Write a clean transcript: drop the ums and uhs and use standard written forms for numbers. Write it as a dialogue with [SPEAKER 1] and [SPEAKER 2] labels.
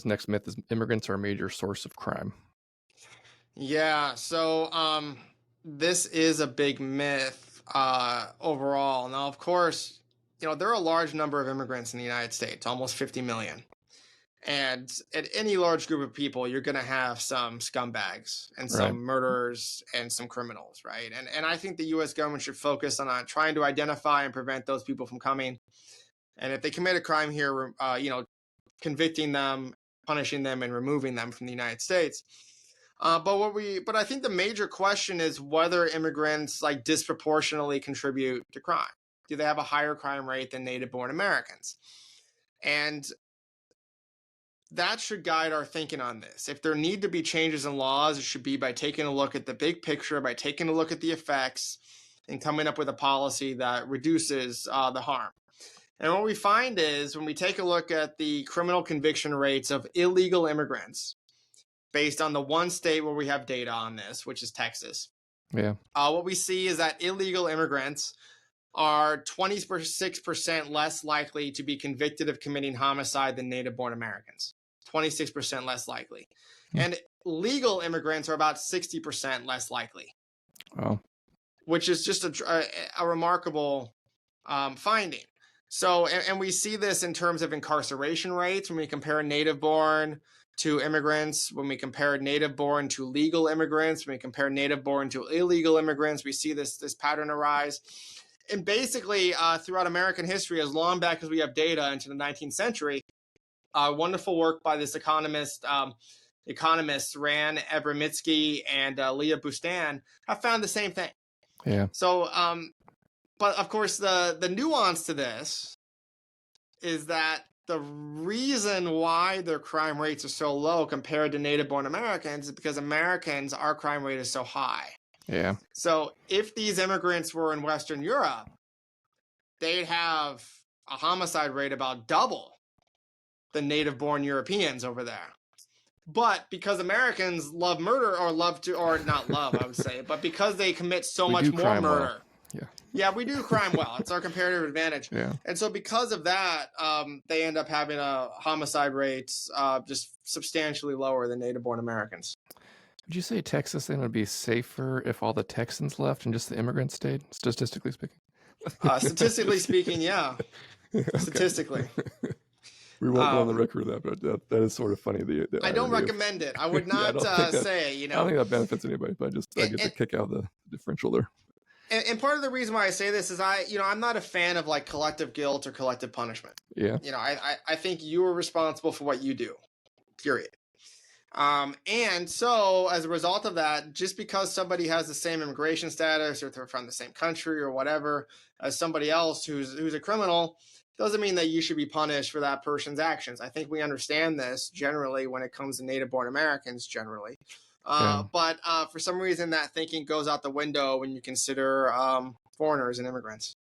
[SPEAKER 1] next myth is immigrants are a major source of crime.
[SPEAKER 2] Yeah, so this is a big myth overall. Now, of course, there are a large number of immigrants in the United States, almost 50 million. And at any large group of people, you're going to have some scumbags and some murderers and some criminals, right? And I think the U.S. government should focus on trying to identify and prevent those people from coming. And if they commit a crime here, convicting them, punishing them, and removing them from the United States. But I think the major question is whether immigrants disproportionately contribute to crime. Do they have a higher crime rate than native-born Americans? And that should guide our thinking on this. If there need to be changes in laws, it should be by taking a look at the big picture, by taking a look at the effects, and coming up with a policy that reduces the harm. And what we find is when we take a look at the criminal conviction rates of illegal immigrants, based on the one state where we have data on this, which is Texas.
[SPEAKER 1] Yeah.
[SPEAKER 2] What we see is that illegal immigrants are 26% less likely to be convicted of committing homicide than native-born Americans. 26% less likely. And legal immigrants are about 60% less likely.
[SPEAKER 1] Wow.
[SPEAKER 2] Which is just a remarkable finding. So, and we see this in terms of incarceration rates when we compare native-born to immigrants, when we compare native-born to legal immigrants, when we compare native-born to illegal immigrants, we see this pattern arise. And basically, throughout American history, as long back as we have data into the 19th century, wonderful work by this economists Ran Abramitsky and Leah Bustan have found the same thing.
[SPEAKER 1] Yeah.
[SPEAKER 2] So, but of course, the nuance to this is that the reason why their crime rates are so low compared to native-born Americans is because Americans, our crime rate is so high.
[SPEAKER 1] Yeah.
[SPEAKER 2] So if these immigrants were in Western Europe, they'd have a homicide rate about double the native-born Europeans over there. But because Americans love murder, or not love, I would say, but because they commit so much more murder.
[SPEAKER 1] Well. Yeah.
[SPEAKER 2] Yeah, we do crime well. It's our comparative advantage.
[SPEAKER 1] Yeah.
[SPEAKER 2] And so because of that, they end up having a homicide rates just substantially lower than native-born Americans.
[SPEAKER 1] Would you say Texas then would be safer if all the Texans left and just the immigrants stayed, statistically speaking?
[SPEAKER 2] Statistically speaking, yeah. Okay. Statistically.
[SPEAKER 1] We won't go on the record with that, but that is sort of funny.
[SPEAKER 2] I don't recommend it. I would not say,
[SPEAKER 1] I don't think that benefits anybody, but I get to kick out the differential there.
[SPEAKER 2] And part of the reason why I say this is I'm not a fan of collective guilt or collective punishment.
[SPEAKER 1] Yeah.
[SPEAKER 2] I think you are responsible for what you do, period. And so as a result of that, just because somebody has the same immigration status or they're from the same country or whatever as somebody else who's a criminal, doesn't mean that you should be punished for that person's actions. I think we understand this generally when it comes to native-born Americans generally. But for some reason, that thinking goes out the window when you consider foreigners and immigrants.